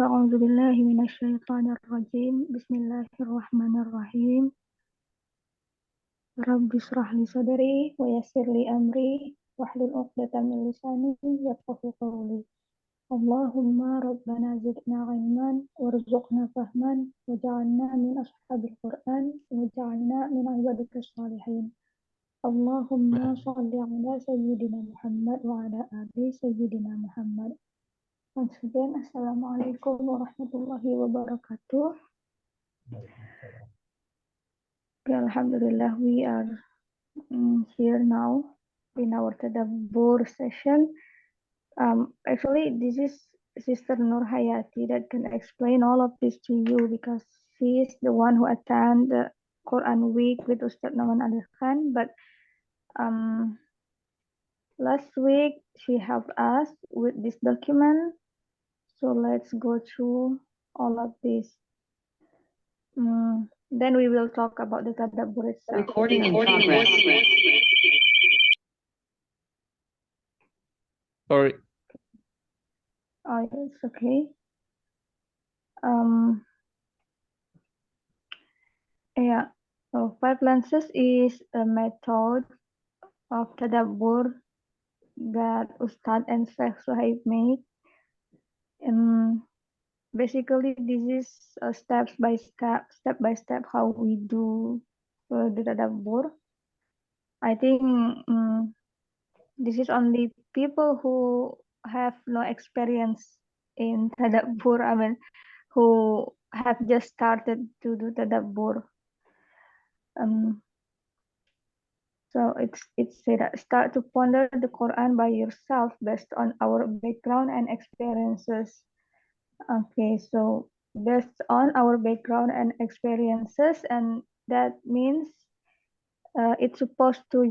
أعوذ بالله من الشيطان الرجيم بسم الله الرحمن الرحيم رب اشرح لي صدري ويسر لي أمري واحلل عقدة من لساني يفقهوا قولي اللهم ربنا زدنا علما وارزقنا فهما وجعلنا من أصحاب القرآن وجعلنا من عبادك الصالحين اللهم صل على سيدنا محمد وعلى آل سيدنا محمد. Once again, Assalamualaikum warahmatullahi wabarakatuh. Okay, Alhamdulillah, we are here now in our Tadabbur session. Actually, this is Sister Nur Hayati that can explain all of this to you because she is the one who attend the Quran week with Ustaz Naman Ali Khan. But last week she helped us with this document. So let's go through all of this. Then we will talk about the Tadabbur itself. Recording in progress. Sorry. Oh, it's okay. Yeah. So 5 lenses is a method of Tadabbur that Ustad and Sheikh Suhaib made. Basically, this is a step by step how we do the Tadabbur. I think this is only people who have no experience in Tadabbur, I mean, who have just started to do Tadabbur. So it's said, start to ponder the Quran by yourself based on our background and experiences. Okay, so based on our background and experiences, and that means it's supposed to,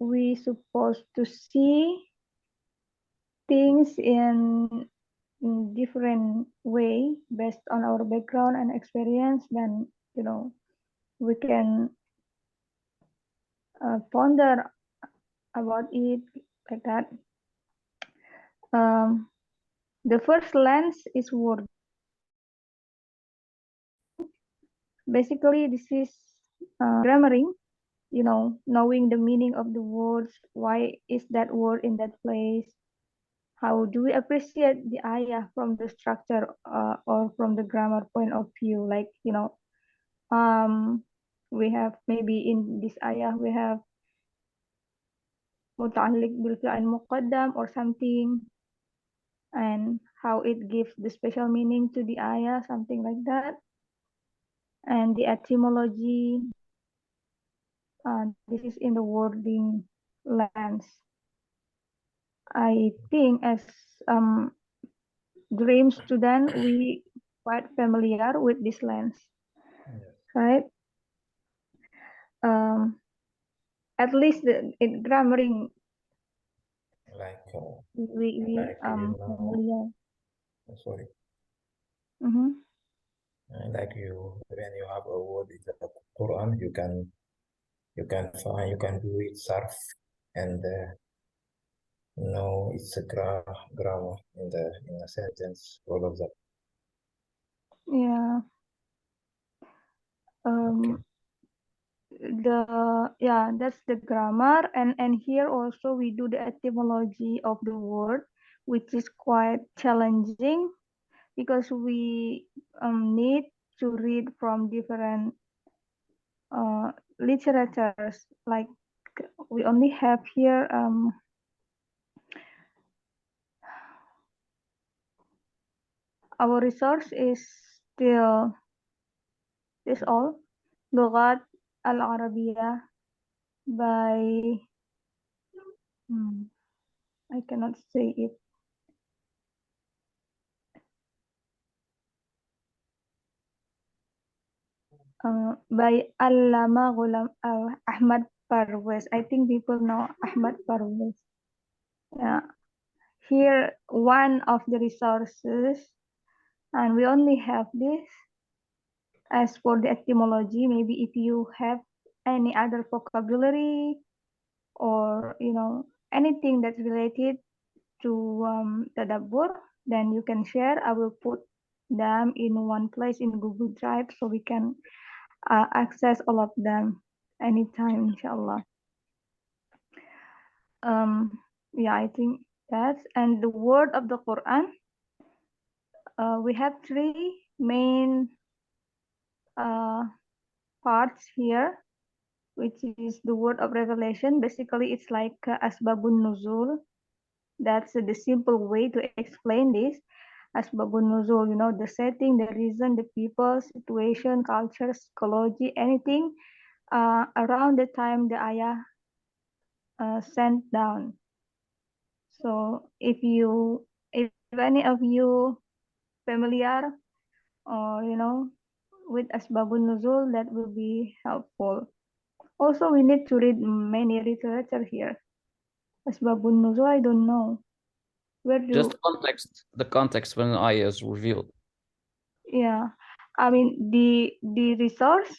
we supposed to see things in different way based on our background and experience. Then we can ponder about it like that. The first lens is word. Basically, this is grammaring, knowing the meaning of the words. Why is that word in that place? How do we appreciate the ayah from the structure or from the grammar point of view? Like, we have maybe in this ayah, we have muta'alliq bil fi'il muqaddam or something, and how it gives the special meaning to the ayah, something like that. And the etymology, this is in the wording lens. I think as dream student, we quite familiar with this lens, right? At least in grammaring, like we familiar. Sorry. Like when you have a word in the Quran, you can do it sarf, and it's a grammar in a sentence, all of that. Yeah. That's the grammar, and here also we do the etymology of the word, which is quite challenging because we need to read from different literatures. Like we only have here our resource is still this all Lughat al-Arabiya by I cannot say it. By Allama Ghulam Ahmad Parvez. I think people know Ahmad Parvez. Yeah. Here, one of the resources, and we only have this. As for the etymology, maybe if you have any other vocabulary or anything that's related, to Tadabbur, then you can share. I will put them in one place in Google Drive so we can access all of them anytime, inshallah. Yeah, I think that's, and the word of the Quran, we have three main parts here, which is the word of revelation. Basically, it's like asbabun nuzul. That's the simple way to explain this. Asbabun nuzul, the setting, the reason, the people, situation, culture, psychology, anything around the time the ayah sent down. So if any of you familiar or with asbabun nuzul, that will be helpful. Also, we need to read many literature here. Asbabun nuzul, I don't know. Where Just do the context when an ayah is revealed. Yeah, I mean the resource.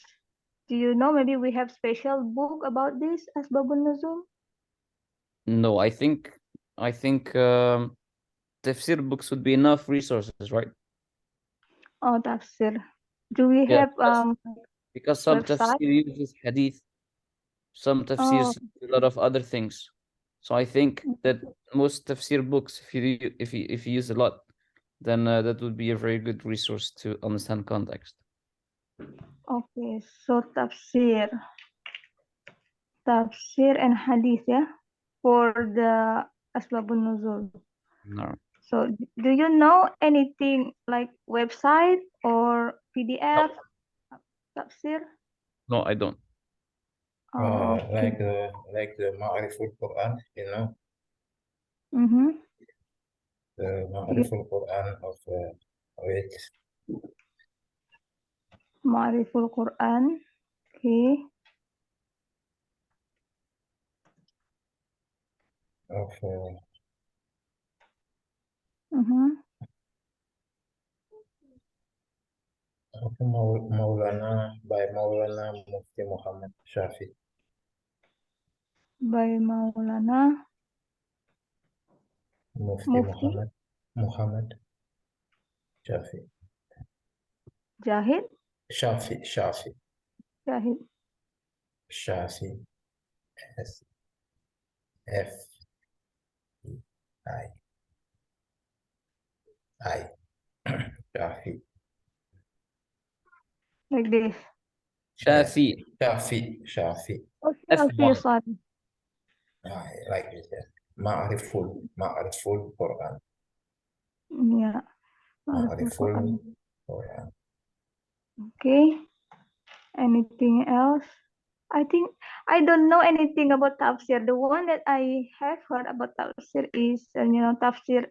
Do you know? Maybe we have special book about this asbabun nuzul. No, I think tafsir books would be enough resources, right? Oh, tafsir. Do we Yeah, have because some website? tafsir uses hadith, some Oh, tafsirs a lot of other things. So I think that most tafsir books, if you use a lot, then that would be a very good resource to understand context. okay. So tafsir and hadith, yeah, for the asbabun nuzul. No, So do you know anything like website or no, PDF tafsir? no, I don't. Oh, okay. Like the Ma'riful Quran, Mm-hmm. the Yeah, Ma'riful Quran of which Ma'riful Quran. Okay. of Mm-hmm. Maulana by Maulana Mufti Muhammad Shafi. By Maulana Mufti Mufti Muhammad Shafi. Jahid Shafi. Jahid. Shafi. S F I I. Shafi. Like this. Yes. Shafi, Shafi. Oh, Shafi, F1. sorry. Like this. Yes. Ma'riful Quran. Yeah, Ma'riful Ma'riful Quran. Quran. Okay. Anything else? I think I don't know anything about tafsir. The one that I have heard about tafsir is, tafsir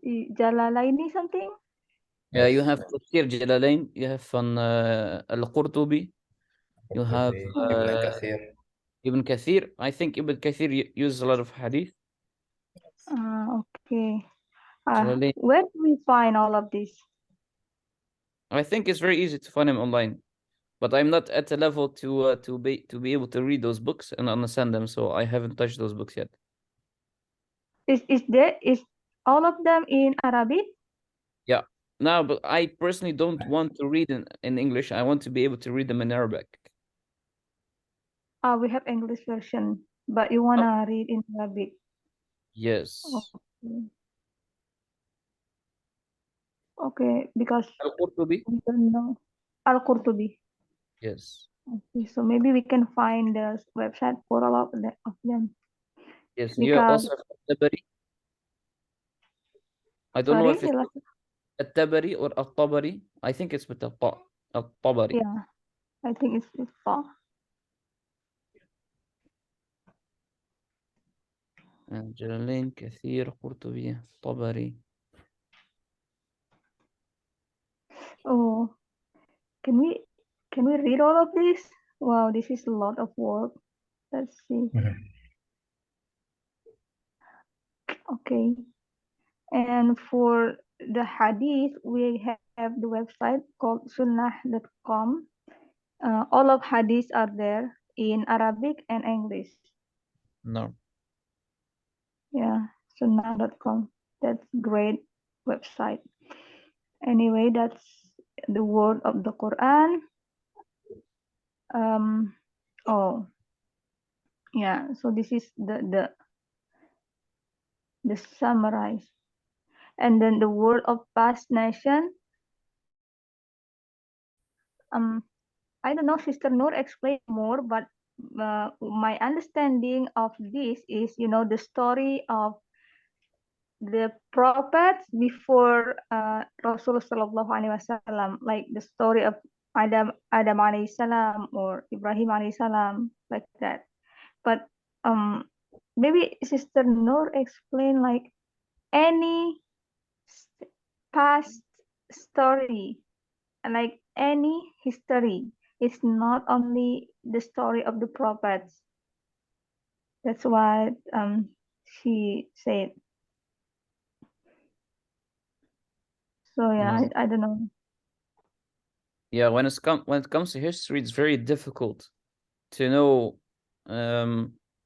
Jalalaini something. Yeah, you Yes. have Tafsir Jalalain, you have from Al-Qurtubi, you have Qurtubi, Ibn Kathir. Ibn Kathir. I think Ibn Kathir uses a lot of hadith. Okay. Jalalain. Where do we find all of this? I think it's very easy to find him online, but I'm not at a level to be able to read those books and understand them, so I haven't touched those books yet. Is all of them in Arabic? Yeah. No, but I personally don't want to read in English. I want to be able to read them in Arabic. We have English version, but you Oh, wanna read in Arabic. yes. Okay. Okay, because Al-Qurtubi? we don't know Al-Qurtubi. Yes. Okay, so maybe we can find the website for all of them. Yes. You Because, also have At-Tabari. I don't know sorry, if it's At-Tabari or At-Tabari. I think it's with At-Tabari. yeah, I think it's far. جلالين كثير قرطبي طبري. Oh, can we read all of this? Wow, this is a lot of work. Let's see. Okay, and for the hadith, we have the website called sunnah.com. All of hadiths are there in Arabic and English. No. Yeah, sunnah.com. That's great website. Anyway, that's the word of the Quran. Oh, yeah. So this is the summarize, and then the word of past nation. I don't know, Sister Nur explain more, but my understanding of this is, the story of the prophets before Rasulullah Sallallahu Alaihi Wasallam, like the story of Adam Alaihi Salam or Ibrahim Alaihi Salam, like that. But maybe Sister Nur explain like any past story, like any history. It's not only the story of the prophets. That's what she said. So yeah, No. I don't know. Yeah, when it comes to history, it's very difficult to know.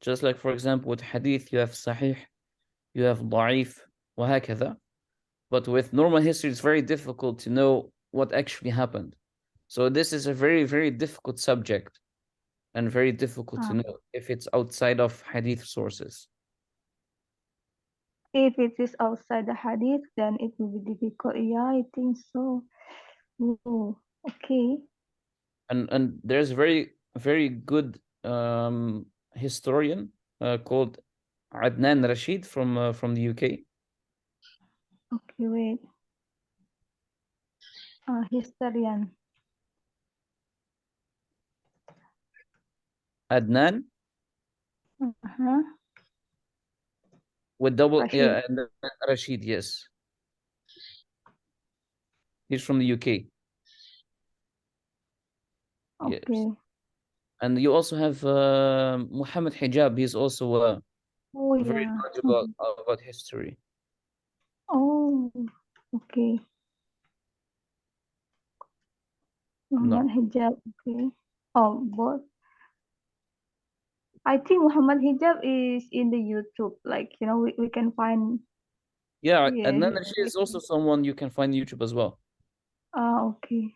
Just like for example with hadith, you have sahih, you have da'if, وهكذا. But with normal history, it's very difficult to know what actually happened. So this is a very, very difficult subject and very difficult to Uh, know if it's outside of hadith sources. if it is outside the hadith, then it will be difficult. Yeah, I think so. Ooh, okay. And there's a very, very good historian called Adnan Rashid from the UK. Okay, wait. Historian. Adnan Uh-huh. with double, Rashid. yeah, and then Rashid, yes. He's from the UK. Yes. Okay. And you also have Muhammad Hijab. He's also Oh very yeah. knowledgeable about history. Oh, okay. No. Muhammad Hijab. Okay. Oh, both. I think Muhammad Hijab is in the YouTube. Like, we can find. Yeah, Yeah. and then she is also someone you can find YouTube as well. Okay.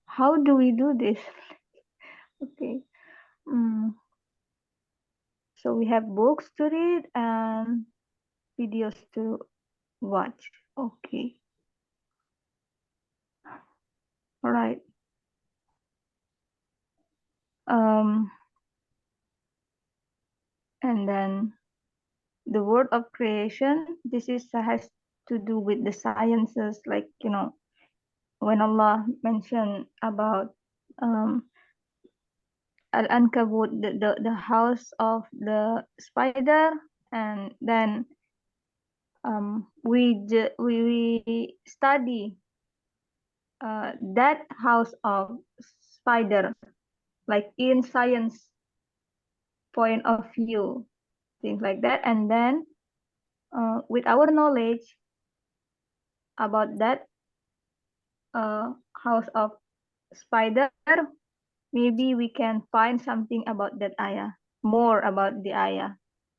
How do we do this? Okay. So we have books to read and videos to watch. Okay. All right. And then the word of creation. This has to do with the sciences, like when Allah mentioned about Al-Ankabut, the house of the spider, and then we study that house of spider, like in science point of view, things like that. And then with our knowledge about that house of spider, maybe we can find something about that ayah, more about the ayah,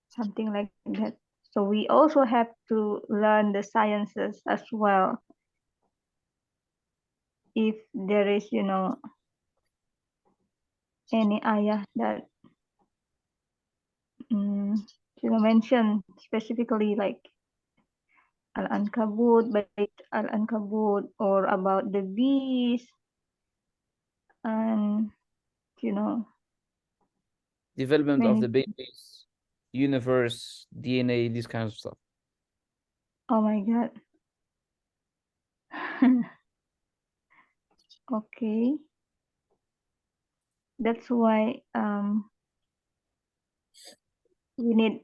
something like that. So we also have to learn the sciences as well. If there is, any ayah that mention specifically, like Al-Ankabut, Bait Al-Ankabut, or about the bees, and Development of many. the babies, universe, DNA, these kinds of stuff. Oh my God. Okay. That's why we need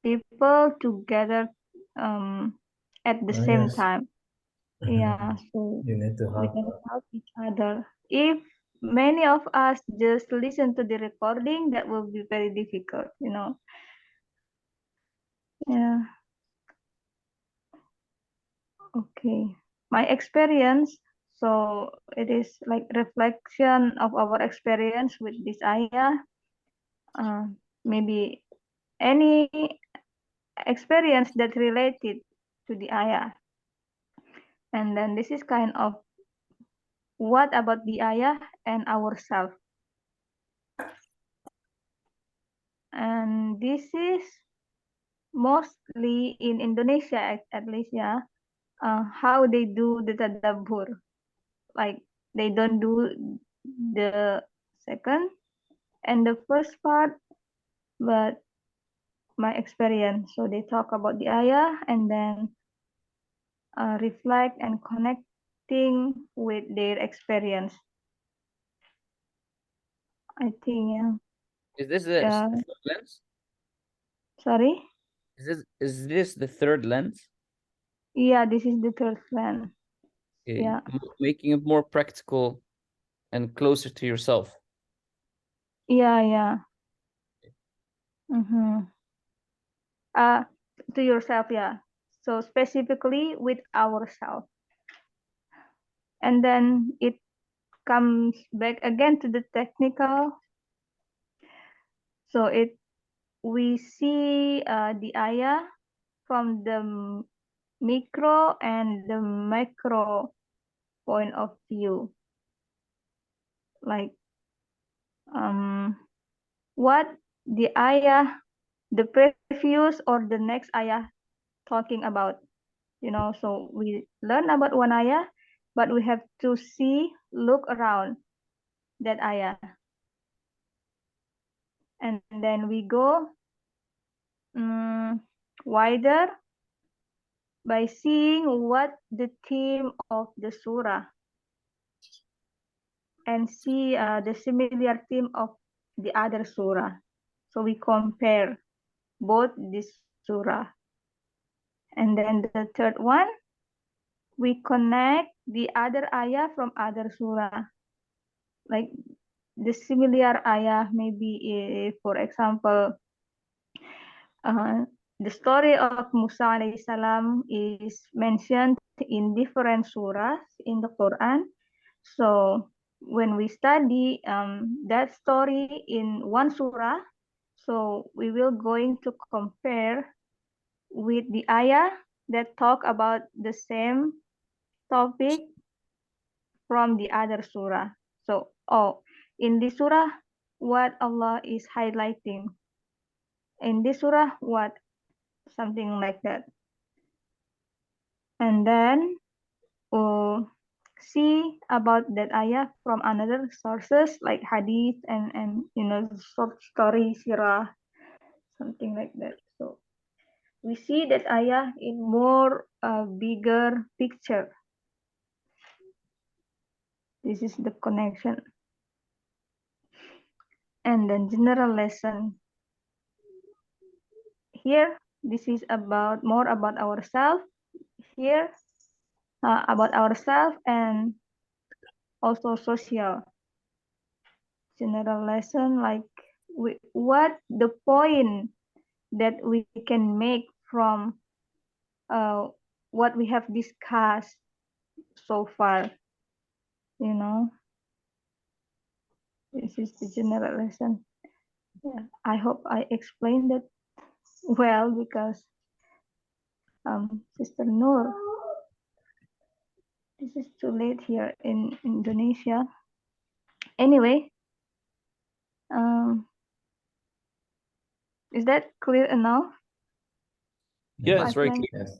people together at the same Yes. time. Yeah, so You need to we have can help each other. If many of us just listen to the recording, that will be very difficult, Yeah. Okay. My experience, so it is like reflection of our experience with this ayah. Maybe any experience that related to the ayah. And then this is kind of what about the ayah and ourselves. And this is mostly in Indonesia, at least, yeah, how they do the tadabbur. Like they don't do the second and the first part, but my experience. So they talk about the ayah and then reflect and connecting with their experience. I think, yeah. Is this the third lens? Sorry? Is this the third lens? Yeah, this is the third lens. Okay. Yeah. Making it more practical and closer to yourself. Yeah, yeah. To yourself, yeah. So specifically with ourselves. And then it comes back again to the technical. So we see the ayah from the micro and the macro point of view. Like what the ayah, the previous or the next ayah talking about. So we learn about one ayah, but we have to look around that ayah. And then we go wider by seeing what the theme of the surah and see the similar theme of the other surah. So we compare both this surah. And then the third one, we connect the other ayah from other surah. Like the similar ayah, maybe for example, the story of Musa alayhi salam is mentioned in different surahs in the Quran. So when we study that story in one surah, so we will going to compare with the ayah that talk about the same topic from the other surah. So, in this surah, what Allah is highlighting. In this surah, what? Something like that. And then see about that ayah from another sources like hadith and short story, sirah, something like that. So we see that ayah in more bigger picture. This is the connection. And then general lesson. Here, this is more about ourselves. Here, about ourselves and also social. General lesson, like what the point that we can make from what we have discussed so far. This is the general lesson. Yeah, I hope I explained it well because Sister Noor, this is too late here in Indonesia. Anyway, is that clear enough? Yeah, it's very clear. Yes.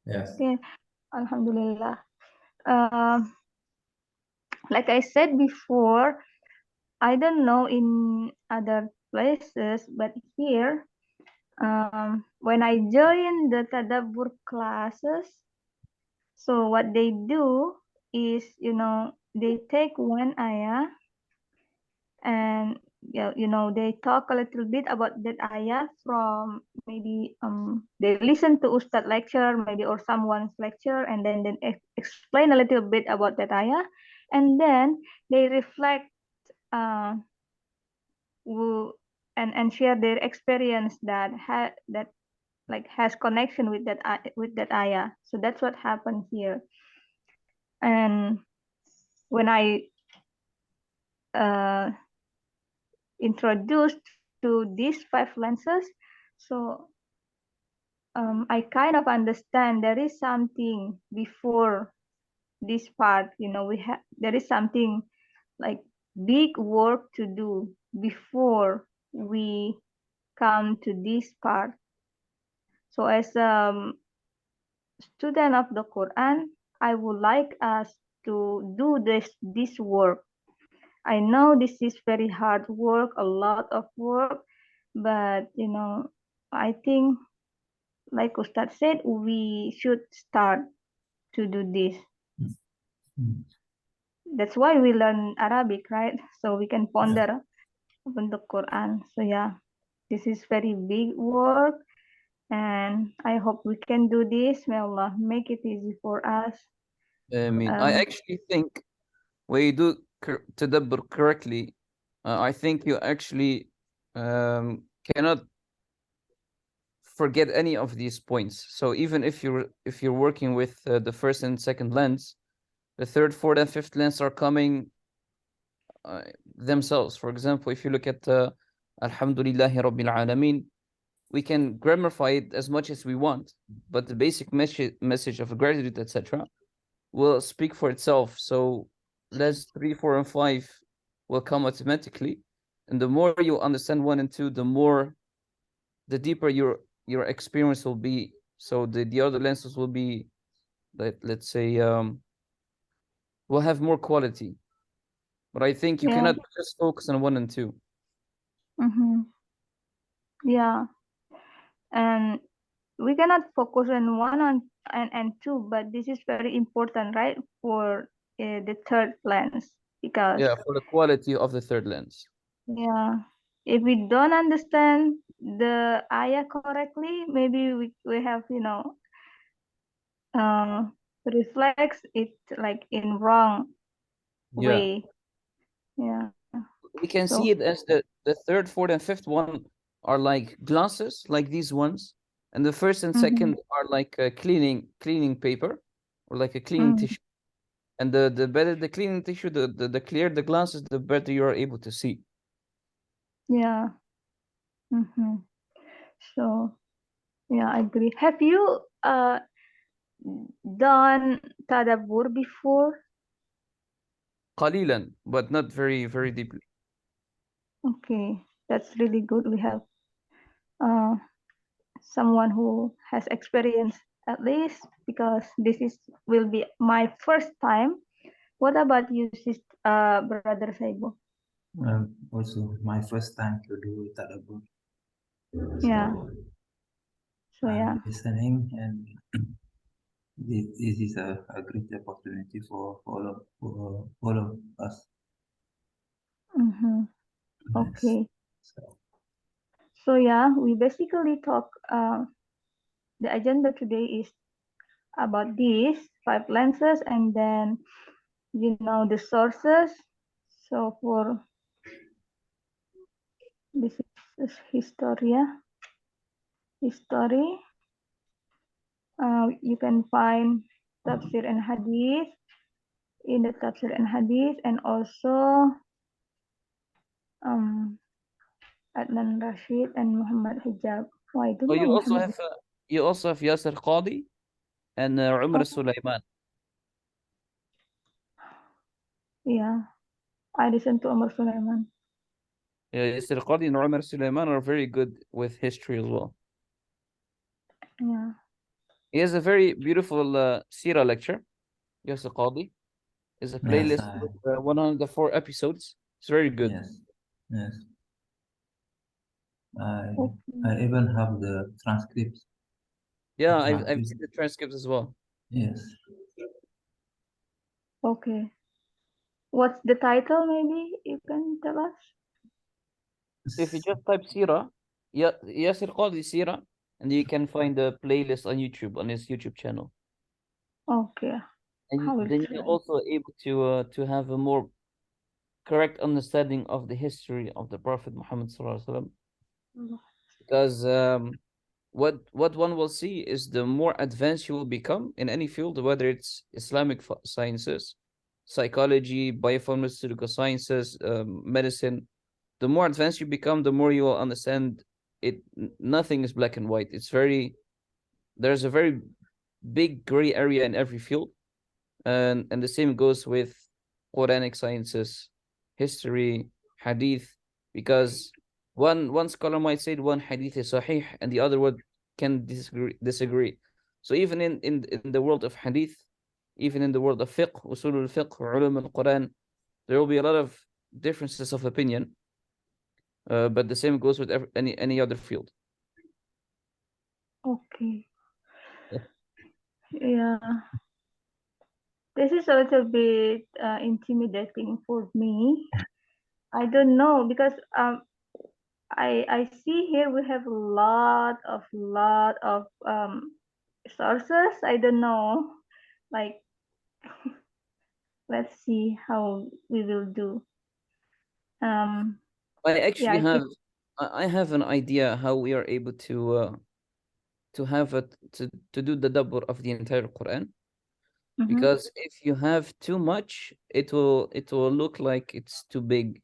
Yes. Okay, Alhamdulillah. Like I said before, I don't know in other places, but here, when I join the Tadabbur classes, so what they do is, they take one ayah and they talk a little bit about that ayah from maybe they listen to Ustad lecture maybe or someone's lecture and then explain a little bit about that ayah and then they reflect and share their experience that has connection with that ayah. So that's what happened here. And when I introduced to these 5 lenses, so I kind of understand there is something before this part. There is something like big work to do before we come to this part. So as a student of the Quran, I would like us to do this work. I know this is very hard work, a lot of work, but I think, like Ustad said, we should start to do this. Mm. That's why we learn Arabic, right? So we can ponder upon the Quran. So yeah, this is very big work, and I hope we can do this. May Allah make it easy for us. I mean, I actually think when you do tadabbur correctly, I think you actually cannot forget any of these points. So even if you're working with the first and second lens, the third, fourth, and fifth lens are coming themselves. For example, if you look at Alhamdulillahi Rabbil Alameen, we can grammarify it as much as we want, but the basic message of gratitude, etc., will speak for itself. So less 3, 4, and 5 will come automatically. And the more you understand 1 and 2, the deeper your experience will be. So the other lenses will be, let's say, will have more quality. But I think you Yeah. cannot just focus on 1 and 2. Yeah, and we cannot focus on one and two, but this is very important, right, for the third lens, because Yeah, for the quality of the third lens. yeah, if we don't understand the ayah correctly, maybe we have reflects it like in wrong Yeah. way. Yeah. We can So see it as the third, fourth, and fifth one are like glasses, like these ones, and the first and second are like a cleaning paper, or like a cleaning tissue. And the better the cleaning tissue, the clearer the glasses, the better you are able to see. yeah. So yeah, I agree. Have you done Tadabbur before? قليلا, but not very, very deeply. Okay, that's really good. We have uh, someone who has experience at least, because this will be my first time. What about you, Brother Saibo? Also, my first time to do Tadabbur. Yeah. So So I'm yeah. listening, and this is a great opportunity for all of us. Yes. Okay. So, So yeah, we basically talk. The agenda today is about these 5 lenses, and then the sources. So for this is Historia. History. You can find Tafsir and Hadith in the Tafsir and Hadith, and also Adnan Rashid and Muhammad Hijab. Oh, I don't Oh, know Muhammad. you also have Yasser Qadi and Umar Oh, Sulaiman. yeah, I listen to Umar Sulaiman. Yeah, Yasser Qadi and Umar Sulaiman are very good with history as well. Yeah. He has a very beautiful Sira lecture. Yasser Qadi is a yes, playlist with 104 episodes. It's very good. yes, yes. I Okay. even have the transcripts. Yeah, I've Transcript. seen the transcripts as well. Yes. Okay. What's the title? Maybe you can tell us. So if you just type Sira, Yasser Qadi Sira, and you can find the playlist on YouTube, on his YouTube channel. Okay. And I will then you're try. also able to have a more correct understanding of the history of the Prophet Muhammad Sallallahu Alaihi Wasallam. Because what one will see is the more advanced you will become in any field, whether it's Islamic sciences, psychology, biopharmaceutical sciences, medicine. The more advanced you become, the more you will understand it. Nothing is black and white. It's very there's a very big gray area in every field, and the same goes with Quranic sciences, history, hadith, because one scholar might say one hadith is sahih and the other one can disagree. So even in the world of hadith, even in the world of fiqh, usul al-fiqh, ulum al-Quran, there will be a lot of differences of opinion, but the same goes with any other field. Okay. Yeah. This is a little bit intimidating for me. I don't know because I see here we have a lot of sources. I don't know. Like, let's see how we will do. I Yeah, actually I think. I have an idea how we are able to have it to do the dabbur of the entire Quran. Mhm. Because if you have too much, it will look like it's too big.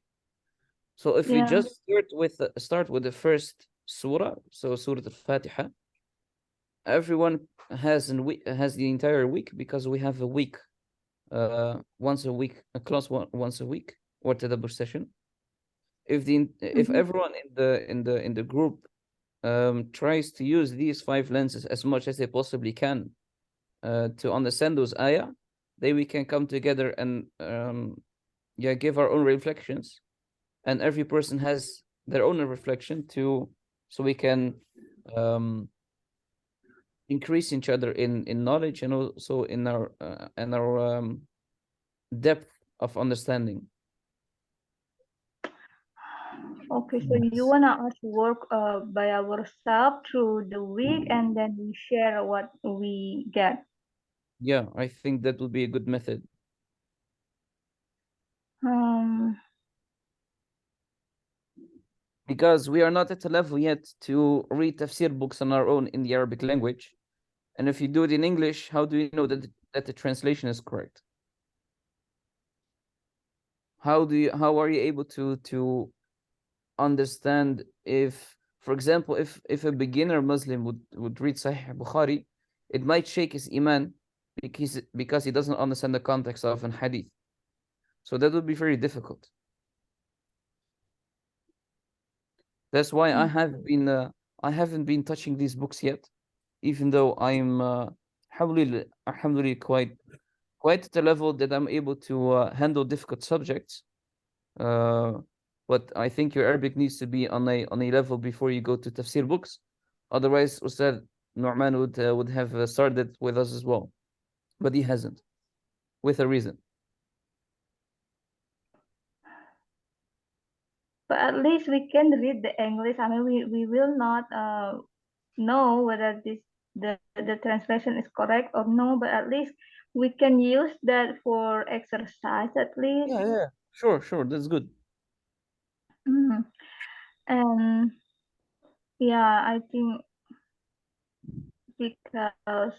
So if we Yeah. just start with the first surah, so Surah Al-Fatiha, everyone has the entire week, because we have a week, once a week, a class once a week, or tadabbur session. If Mhm. everyone in the group tries to use these five lenses as much as they possibly can, to understand those ayah, then we can come together and yeah, give our own reflections, and every person has their own reflection too, so we can um, increase each other in knowledge, and also in our depth of understanding. Okay, so you Yes. wanna us work by ourselves through the week, and then we share what we get. Yeah, I think that would be a good method, Um. because we are not at a level yet to read tafsir books on our own in the Arabic language. And if you do it in English, how do you know that the translation is correct? How are you able to understand if, for example, if a beginner Muslim would read Sahih Bukhari, it might shake his iman, because he doesn't understand the context of an hadith. So that would be very difficult. That's why I haven't been touching these books yet, even though I'm alhamdulillah quite at the level that I'm able to handle difficult subjects. Uh, but I think your Arabic needs to be on a level before you go to tafsir books. Otherwise, Ustad Nu'man would have started with us as well, but he hasn't, with a reason. But at least we can read the English. I mean, we will not know whether the translation is correct or no, but at least we can use that for exercise at least. Yeah, yeah, sure, that's good. Mhm. And yeah, I think because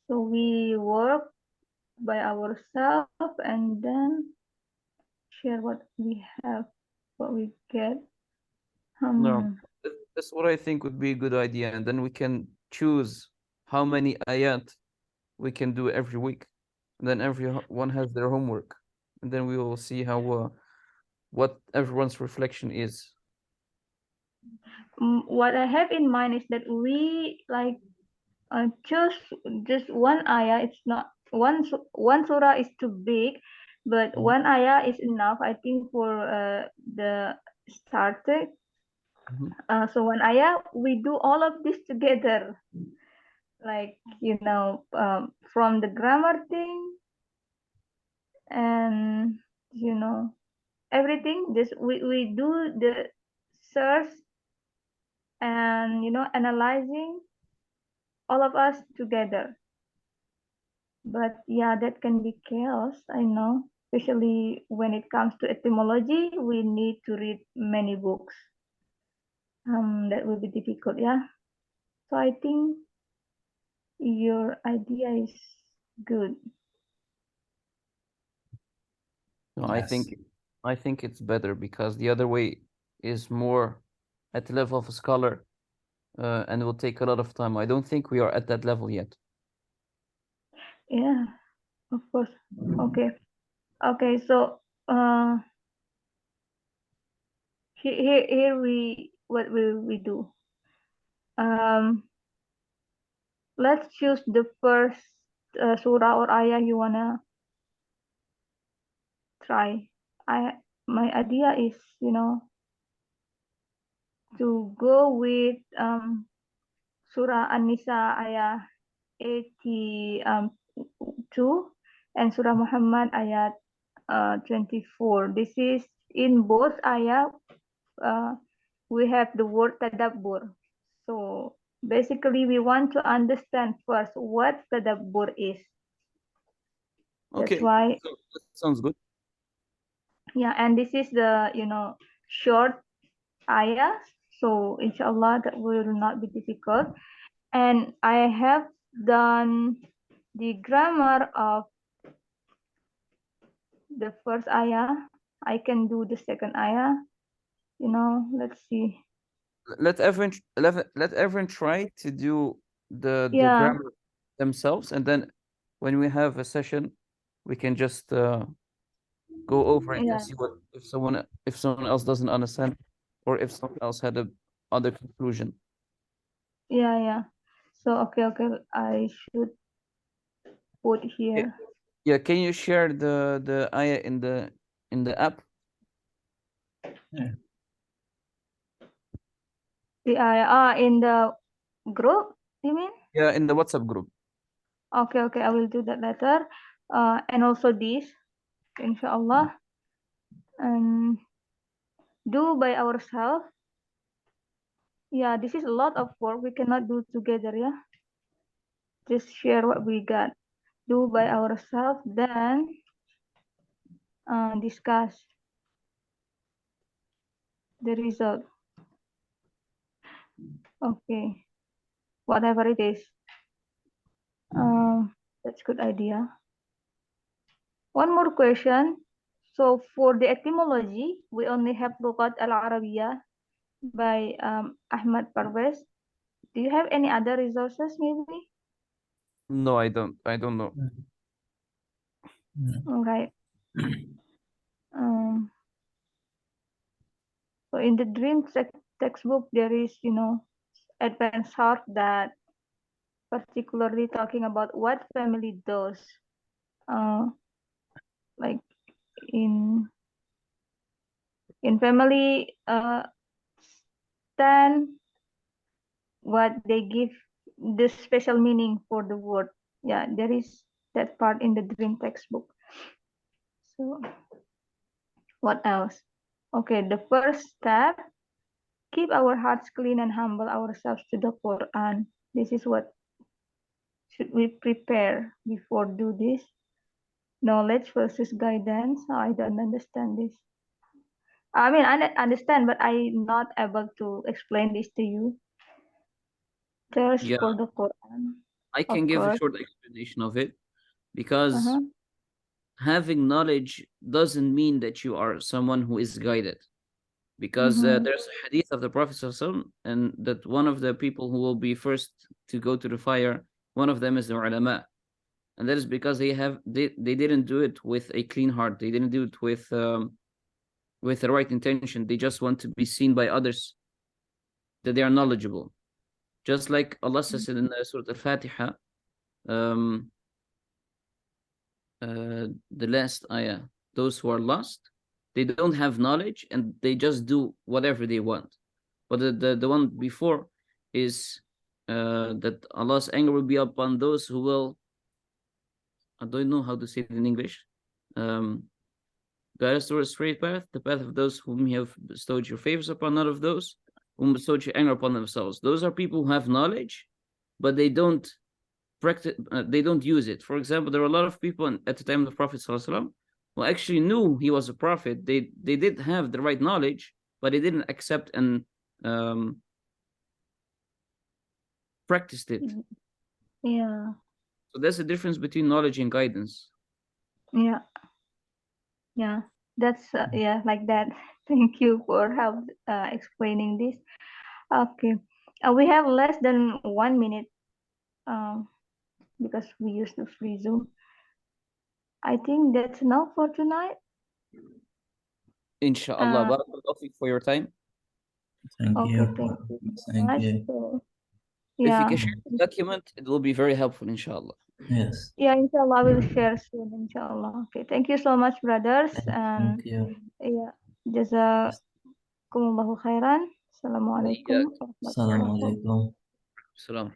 so we work by ourselves and then share what we have, what we get. No, Um, that's what I think would be a good idea, and then we can choose how many ayat we can do every week, and then everyone has their homework, and then we will see how what everyone's reflection is. what I have in mind is that we like choose just one ayah. It's not one surah is too big, but Mhm. one ayah is enough. I think for the starter. Mhm. So one ayah, we do all of this together, like from the grammar thing and you know everything. Just we do the search and analyzing all of us together. But yeah, that can be chaos, I know. Especially when it comes to etymology, we need to read many books. That will be difficult, yeah. So I think your idea is good. No, Yes. I think it's better, because the other way is more at the level of a scholar, and it will take a lot of time. I don't think we are at that level yet. Yeah, of course. Okay. Okay, so here what will we do? Let's choose the first surah or ayah you wanna try. My idea is, to go with Surah An-Nisa ayat 82 and Surah Muhammad ayat 24. This is in both ayat. We have the word Tadabbur. So basically, we want to understand first what Tadabbur is. That's Okay, why, so that sounds good. yeah, and this is the short ayah. So inshallah that will not be difficult. And I have done the grammar of the first ayah. I can do the second ayah. Let's see. Let everyone try to do the Yeah, grammar themselves, and then when we have a session, we can just go over it and yeah, see what if someone else doesn't understand, or if someone else had a other conclusion. yeah. So okay, I should put Yeah, here yeah. Can you share the ayah in the app? Yeah. the ayah in the group. You mean? Yeah, in the WhatsApp group. Okay, I will do that later. And also this, inshallah, and do by ourselves. Yeah, this is a lot of work. We cannot do together. Yeah, just share what we got. Do by ourselves, then discuss the result. Okay, whatever it is. That's good idea. One more question. So for the etymology, we only have Lughat al-Arabiya by Ahmad Parvez. Do you have any other resources maybe? No, I don't. I don't know. All right. So in the dream textbook, there is, advanced art that particularly talking about what family does. Like in family 10, what they give the special meaning for the word. Yeah, there is that part in the dream textbook. So what else? Okay, the first step, keep our hearts clean and humble ourselves to the Quran. This is what should we prepare before do this. Knowledge versus guidance. I don't understand this. I mean, I understand, but I'm not able to explain this to you. Thirst Yeah, for the Quran, I of can give a course. short explanation of it, because Uh-huh. having knowledge doesn't mean that you are someone who is guided. Because Mm-hmm. there's a hadith of the Prophet ﷺ, and that one of the people who will be first to go to the fire, one of them is the ulama, and that is because they didn't do it with a clean heart. They didn't do it with the right intention. They just want to be seen by others that they are knowledgeable. Just like Allah says in Surah Al-Fatiha, um, the last ayah, those who are lost, they don't have knowledge and they just do whatever they want. But the one before is that Allah's anger will be upon those who will, I don't know how to say it in English, guide us toward a straight path, the path of those whom you have bestowed your favors upon, not of those whom bestowed your anger upon themselves. Those are people who have knowledge, but they don't practice, they don't use it. For example, there were a lot of people at the time of the Prophet ﷺ who actually knew he was a prophet. They did have the right knowledge, but they didn't accept and practiced it. Yeah, So that's the difference between knowledge and guidance. yeah, yeah. That's yeah, like that. Thank you for help explaining this. Okay. We have less than 1 minute because we use the free Zoom. I think that's enough for tonight. Inshallah. Barakallahu feek for your time. Thank Okay, you. thank you so Thank much. you. So, If you yeah, can share the document, it will be very helpful, inshallah. Yes. yeah, inshallah, I will share soon, inshallah. Okay, thank you so much, brothers. And Thank you. yeah, jazakumullahu khairan. Assalamualaikum warahmatullahi wabarakatuh. Assalamualaikum. Salam.